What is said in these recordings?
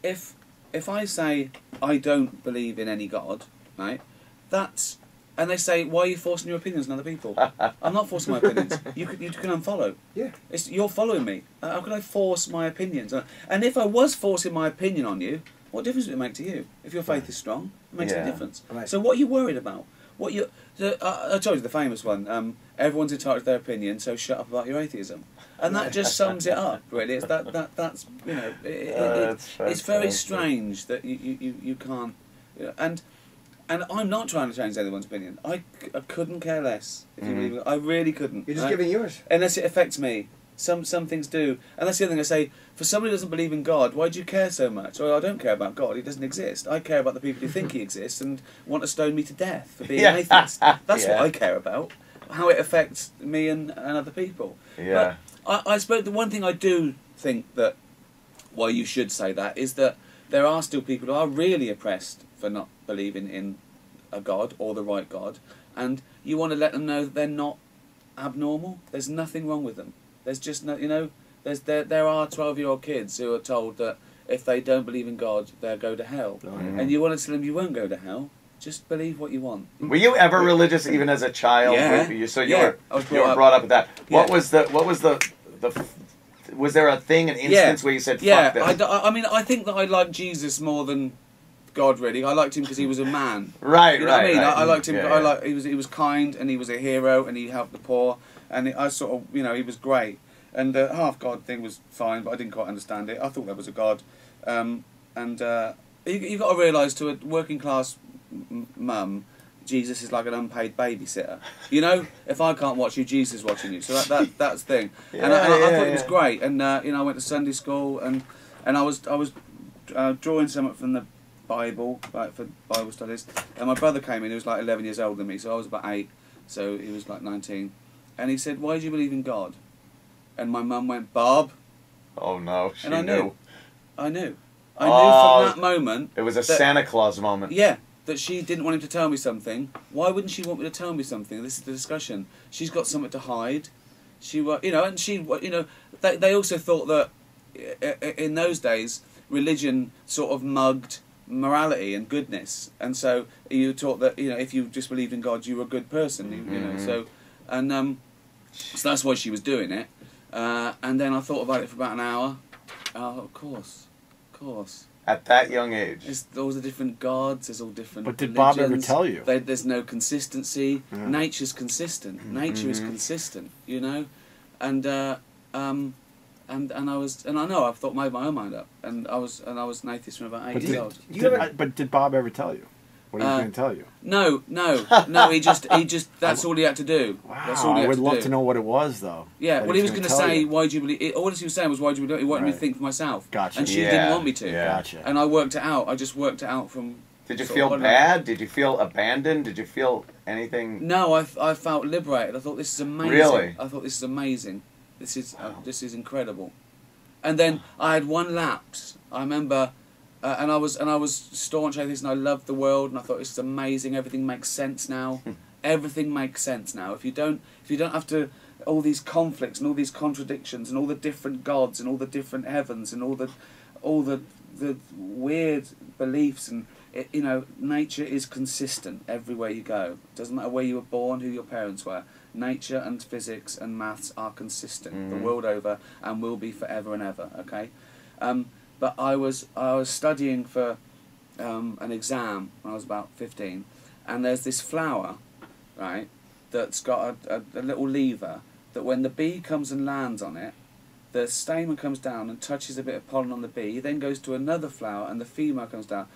if I say I don't believe in any God, right? And they say, why are you forcing your opinions on other people? I'm not forcing my opinions. You can unfollow. Yeah. You're following me. How can I force my opinions? And if I was forcing my opinion on you, what difference would it make to you? If your faith is strong, it makes no difference. Right. So what are you worried about? I told you the famous one. Everyone's entitled to their opinion, so shut up about your atheism. And that just sums it up, really. It's that's you know, it's very strange that you can't, you know, and I'm not trying to change anyone's opinion. I couldn't care less if you believe it. I really couldn't. You're just giving yours. Unless it affects me. Some things do. And that's the other thing I say, for somebody who doesn't believe in God, why do you care so much? Well, I don't care about God, he doesn't exist. I care about the people who think he exists and want to stone me to death for being an atheist. That's what I care about. How it affects me and other people. Yeah. But I suppose the one thing I do think that why you should say that is that there are still people who are really oppressed for not believing in a God or the right God, and you want to let them know that they're not abnormal. There's nothing wrong with them. There's just no, you know, there are 12-year-old kids who are told that if they don't believe in God, they'll go to hell, and you want to tell them you won't go to hell. Just believe what you want. Were you ever religious, even as a child? Yeah. So you were brought up with that. Yeah. Was there a thing, an instance where you said, "Fuck this"? I mean, I think that I liked Jesus more than God. Really, I liked him because he was a man. Right, you know what I mean? Right. I liked him. Yeah. He was kind and he was a hero and he helped the poor and I sort of, you know, he was great. And the half God thing was fine, but I didn't quite understand it. I thought there was a God, and you got to realise, to a working class mum, Jesus is like an unpaid babysitter. You know, if I can't watch you, Jesus is watching you. So that's the thing. I thought it was great. And you know, I went to Sunday school and I was drawing something from the Bible, like for Bible studies. And my brother came in. He was like 11 years older than me, so I was about 8. So he was like 19. And he said, "Why do you believe in God?" And my mum went, "Bob." Oh no, she and I knew. I knew from that moment. It was a Santa Claus moment. Yeah, that she didn't want him to tell me something. Why wouldn't she want me to tell me something? This is the discussion. She's got something to hide. You know, and she, you know, they also thought that in those days religion sort of mugged morality and goodness, and so you taught that, you know, if you just believed in God, you were a good person. You know, so so that's why she was doing it. And then I thought about it for about an hour. Of course. At that young age. There's all the different gods, there's all different But did religions. Bob ever tell you? There's no consistency. Yeah. Nature's consistent. Nature is consistent, you know? And I know I've made my own mind up. And I was an atheist from about 8 years old. But did Bob ever tell you what he was going to tell you? No. He just. That's all he had to do. Wow, that's all he had I would love do. to know what it was, though. Yeah, well, he was going to say, "Why do you believe?" All he was saying was, "Why do you believe?" He wanted me to think for myself. Gotcha. And she didn't want me to. Yeah. Gotcha. And I worked it out. I just worked it out from. Did you feel bad? Did you feel abandoned? Did you feel anything? No, I felt liberated. I thought, this is amazing. Really? I thought, this is amazing. This is incredible. And then I had one lapse. I remember. And I was staunch atheist, and I loved the world, and I thought, this is amazing. Everything makes sense now. Everything makes sense now. If you don't have to, all these conflicts and all these contradictions and all the different gods and all the different heavens and all the weird beliefs, and you know, nature is consistent everywhere you go. It doesn't matter where you were born, who your parents were. Nature and physics and maths are consistent the world over and will be forever and ever. Okay. But I was studying for an exam when I was about 15, and there's this flower, right, that's got a little lever that when the bee comes and lands on it, the stamen comes down and touches a bit of pollen on the bee, then goes to another flower and the female comes down,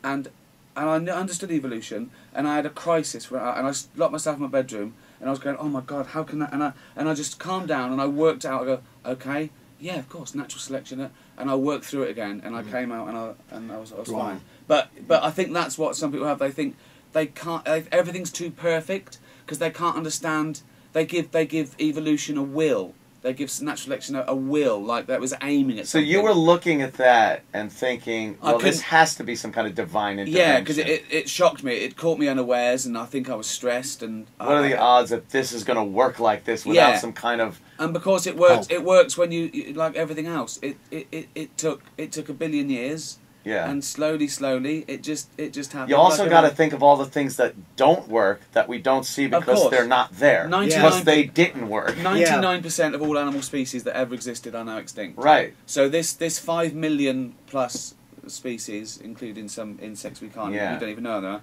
and I understood evolution, and I had a crisis, and I locked myself in my bedroom, and I was going, oh my God, how can that, and I just calmed down and I worked out, I go, okay, yeah, of course, natural selection. And I worked through it again, and I came out, and I was fine. But I think that's what some people have. They think they can't. Everything's too perfect because they can't understand. They give evolution a will. They give natural selection a will, like that was aiming at So something. you were looking at that and thinking, well, this has to be some kind of divine intervention. Yeah, because it shocked me. It caught me unawares, and I think I was stressed. And what are the odds that this is going to work like this without some kind of... And because it works, it works when you like everything else. It took 1 billion years. Yeah. And slowly, it just happens. You also got to think of all the things that don't work that we don't see because they're not there. Because they didn't work. 99% of all animal species that ever existed are now extinct. Right. So this 5 million plus species, including some insects we don't even know there,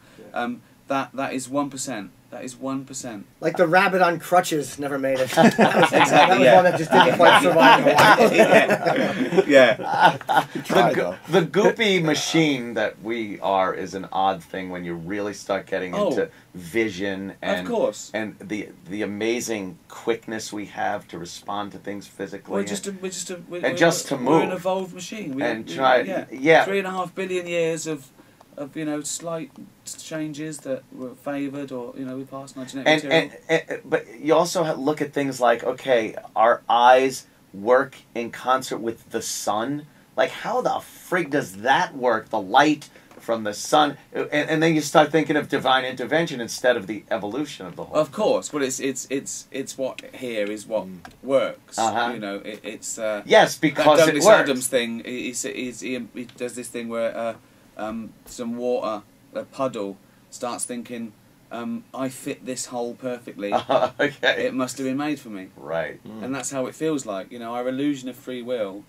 that is 1%. That is 1%. Like the rabbit on crutches never made it. That was one that just didn't quite survive in a while. The goopy machine that we are is an odd thing when you really start getting into vision and and the amazing quickness we have to respond to things physically. We're just to move. We're an evolved machine. 3.5 billion years of slight changes that were favoured or we passed on genetic material. But you also look at things like, okay, our eyes work in concert with the sun. Like, how the frig does that work? The light from the sun, and then you start thinking of divine intervention instead of the evolution of the whole. Of course, but it's what here is what works. It's yes, because that it Douglas works. Adams thing. He does this thing where some water, a puddle, starts thinking, I fit this hole perfectly. Okay. It must have been made for me. Right. And that's how it feels like. Our illusion of free will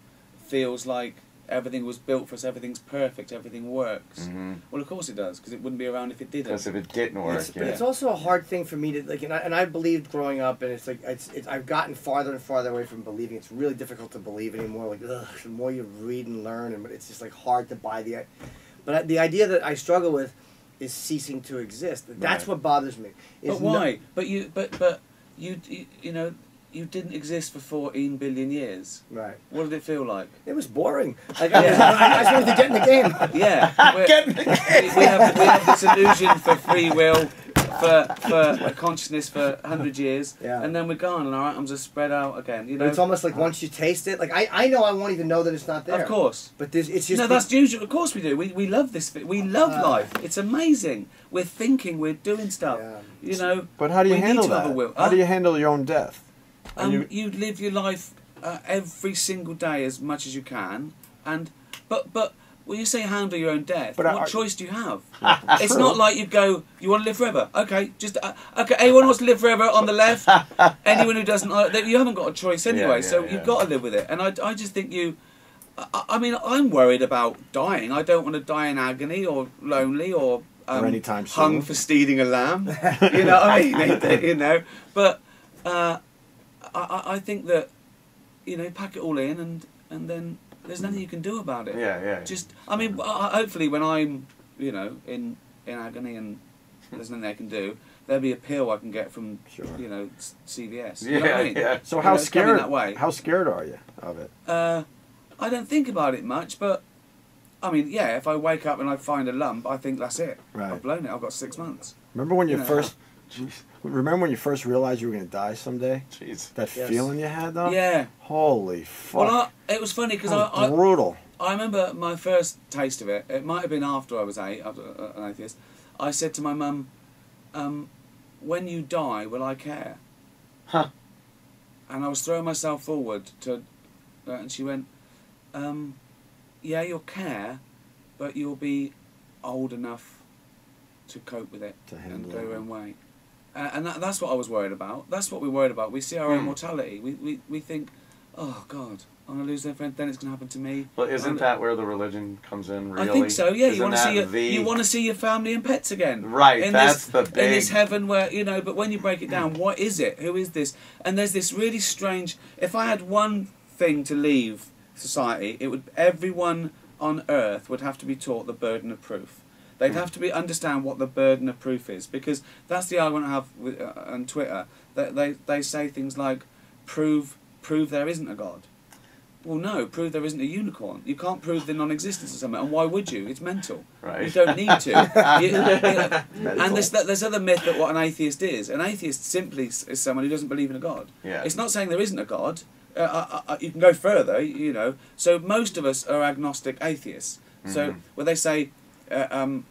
feels like everything was built for us, everything's perfect, everything works. Well, of course it does, because it wouldn't be around if it didn't. Because if it didn't work, But it's also a hard thing for me to, like, and I believed growing up, and it's like, I've gotten farther and farther away from believing. It's really difficult to believe anymore. Like, the more you read and learn, and it's just like hard to buy But the idea that I struggle with is ceasing to exist. That's what bothers me. But why? But you didn't exist for 14 billion years. Right. What did it feel like? It was boring. Like, I just wanted to get in the game. Yeah. We have this illusion for free will, for consciousness for 100 years, and then we're gone, and our atoms are spread out again. But it's almost like once you taste it, like I know I won't even know that it's not there. Of course. But it's just that's usual. Of course we do. We love this. We love life. It's amazing. We're thinking. We're doing stuff. But how do you handle that? How do you handle your own death? You live your life every single day as much as you can, but when you say handle your own death, what choice do you have? It's not like you go, you want to live forever. Okay, anyone who wants to live forever on the left. Anyone who doesn't, you haven't got a choice anyway. So you've got to live with it. And I just think I mean, I'm worried about dying. I don't want to die in agony or lonely or anytime soon. hung for stealing a lamb. You know what I mean? But I think that pack it all in and then there's nothing you can do about it. Yeah. Just, I mean, hopefully when I'm, in agony and there's nothing I can do, there'll be a pill I can get from, CVS. You know what I mean? Yeah. So how scared? How scared are you of it? I don't think about it much, but I mean, if I wake up and I find a lump, I think that's it. Right. I've blown it. I've got 6 months. Remember when you first? Remember when you first realized you were going to die someday? Jeez. That feeling you had, though? Yeah. Holy fuck. Well, it was funny because I brutal. I remember my first taste of it. It might have been after I was an atheist. I said to my mum, when you die, will I care? Huh. And I was throwing myself forward and she went, yeah, you'll care, but you'll be old enough to cope with it and go your own way. And that's what I was worried about. That's what we're worried about. We see our own mortality. We think, oh, God, I'm going to lose their friend, then it's going to happen to me. Well, isn't that where the religion comes in, really? I think so, yeah. You want to see your family and pets again. Right, in that's this, the big... In this heaven where, but when you break it down, what is it? Who is this? And there's this really strange... If I had one thing to leave society, everyone on Earth would have to be taught the burden of proof. They'd have to understand what the burden of proof is, because that's the argument I have with, on Twitter. They say things like, prove there isn't a God. Well, no, prove there isn't a unicorn. You can't prove the non-existence of something, and why would you? It's mental. Right. You don't need to. And there's other myth that what an atheist is. An atheist simply is someone who doesn't believe in a God. Yeah. It's not saying there isn't a God. You can go further, So most of us are agnostic atheists. So when they say,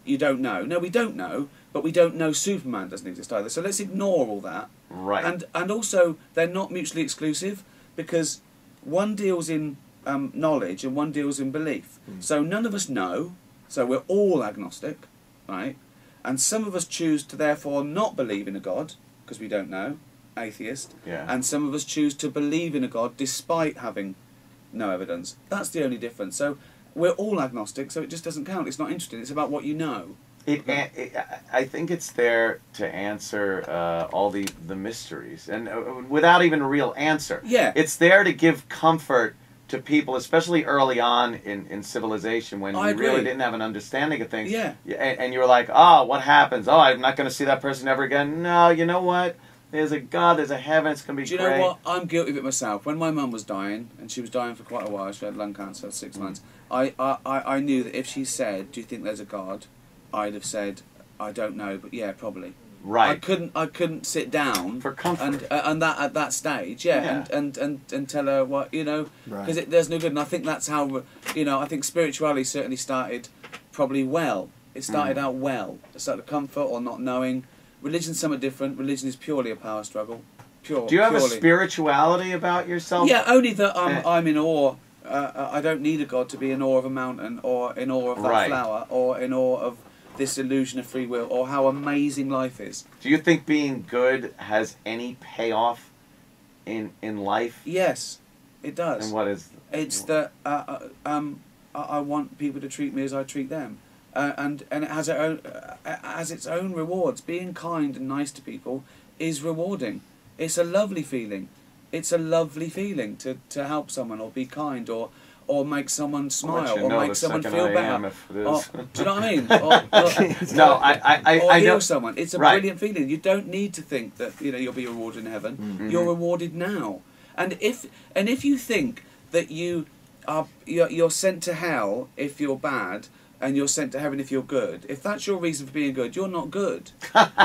you don't know. No, we don't know, but we don't know Superman doesn't exist either. So let's ignore all that. Right. And also, they're not mutually exclusive, because one deals in knowledge and one deals in belief. So none of us know, so we're all agnostic, right? And some of us choose to therefore not believe in a God, because we don't know, atheist. Yeah. And some of us choose to believe in a God despite having no evidence. That's the only difference. So we're all agnostic, so it just doesn't count. It's not interesting. It's about what you know. I think it's there to answer all the mysteries, and without even a real answer. Yeah. It's there to give comfort to people, especially early on in civilization, when I you really agree. didn't have an understanding of things. Yeah. And you were like, oh, what happens? Oh, I'm not going to see that person ever again. No, you know what? There's a God, there's a heaven, it's going to be Do you great. know what? I'm guilty of it myself. When my mum was dying, and she was dying for quite a while, she had lung cancer, 6 months, I knew that if she said, do you think there's a God? I'd have said, I don't know, but yeah, probably. Right. I couldn't sit down For comfort. and that at that stage, yeah. And tell her what, you know, because Right. there's no good. And I think that's how, you know, I think spirituality certainly started probably well. It started out well. It started comfort or not knowing. Religion's somewhat different. Religion is purely a power struggle. Do you have a spirituality about yourself? Yeah, only that I'm in awe. I don't need a God to be in awe of a mountain or in awe of that flower or in awe of this illusion of free will or how amazing life is. Do you think being good has any payoff in life? Yes, it does. And what is? It's that I want people to treat me as I treat them, and it has its own rewards. Being kind and nice to people is rewarding. It's a lovely feeling. It's a lovely feeling to help someone or be kind or make someone smile or make someone feel better. Do you know what I mean? No, I heal know someone. It's a brilliant feeling. You don't need to think that you'll be rewarded in heaven. Mm-hmm. You're rewarded now. And if you think that you're sent to hell if you're bad and you're sent to heaven if you're good, if that's your reason for being good, you're not good.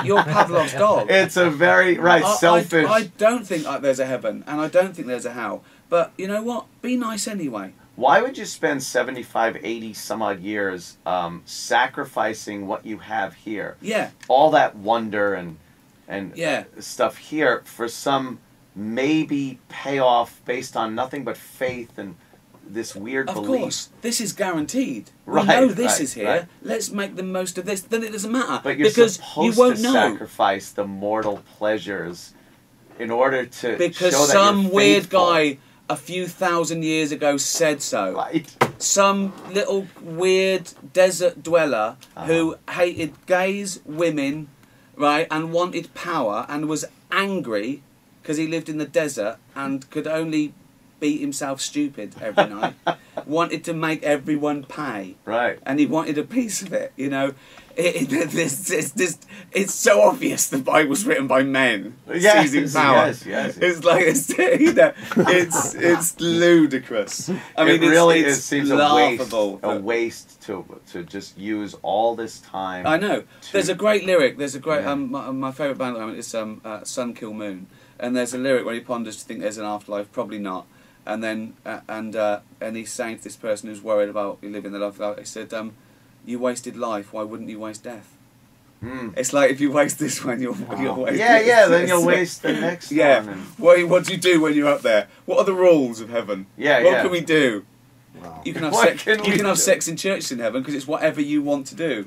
You're Pavlov's dog. It's a very selfish. I don't think there's a heaven and I don't think there's a hell. But you know what? Be nice anyway. Why would you spend 75, 80 some odd years sacrificing what you have here? Yeah. All that wonder and Yeah. stuff here for some maybe payoff based on nothing but faith and this weird Of belief. course, this is guaranteed. Right, we know this right, is here. right. Let's make the most of this. Then it doesn't matter But you're because supposed you won't to know. sacrifice the mortal pleasures in order to Because show that some you're weird faithful. guy a few thousand years ago said so. Right. Some little weird desert dweller who hated gays, women, right, and wanted power and was angry because he lived in the desert and could only beat himself stupid every night, wanted to make everyone pay. Right. And he wanted a piece of it, you know. It's so obvious the Bible's written by men seizing power. Yes. It's like it's ludicrous. I mean, it really it's seems laughable. a waste to just use all this time. I know. There's a great lyric. There's a great my favourite band at the moment is Kil Moon, and there's a lyric where he ponders to think there's an afterlife. Probably not. And then and he's saying to this person who's worried about living the life, he said, "You wasted life. Why wouldn't you waste death?" It's like if you waste this one, you'll waste. Then you'll waste the next one. And... What do you do when you're up there? What are the rules of heaven? What can we do? Wow. You can have What sex. can You we can have do? sex in churches in heaven because it's whatever you want to do.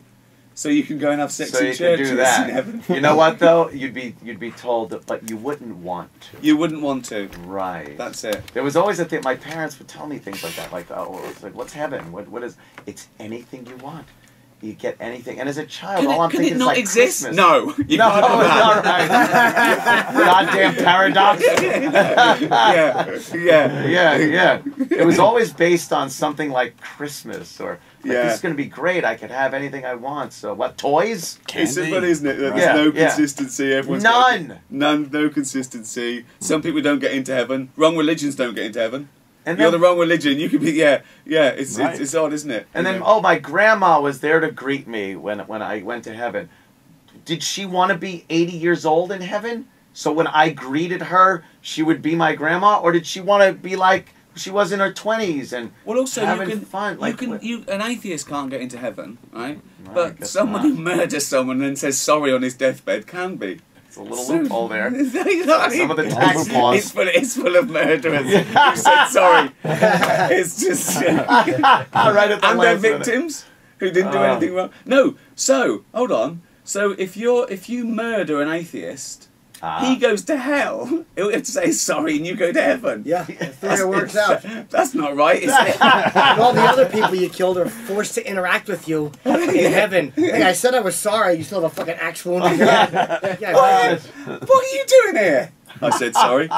So you can go and have sex So in you churches can do that. in heaven. You know what though? You'd be told that, but you wouldn't want to. You wouldn't want to. Right. That's it. There was always a thing. My parents would tell me things like that, like, "Oh, it's like, what's heaven? What is? It's anything you want. You get anything." And as a child, all I'm Can thinking it not is like exist? Christmas. No. You No, can't do it's that. not right. Goddamn paradox. Yeah. It was always based on something like Christmas or like, this is going to be great. I could have anything I want. So what? Toys? It's so funny, isn't it? That Yeah, there's no yeah. consistency. Everyone's None. No consistency. Some people don't get into heaven. Wrong religions don't get into heaven. And You're then, the wrong religion. You could be It's Right. it's odd, isn't it? and You then know? my grandma was there to greet me when I went to heaven. Did she want to be 80 years old in heaven? So when I greeted her, she would be my grandma, or did she want to be like she was in her 20s and Well, also having you can fun? Like, an atheist can't get into heaven, right? I But guess someone not. who murders someone and then says sorry on his deathbed can be. It's a little loophole there. No, you know what I mean? Some of the tax laws. It's full of murderers who said sorry. It's just... Right at the and they're last minute. victims who didn't do anything wrong. No, so, hold on. So if you murder an atheist, he goes to hell. He'll have to say sorry and you go to heaven. Yeah, that's the way it works out. That's not right, is it? And all the other people you killed are forced to interact with you in heaven. Hey, I said I was sorry. You still have a fucking axe wound in your head. Yeah, What are you doing here? I said sorry.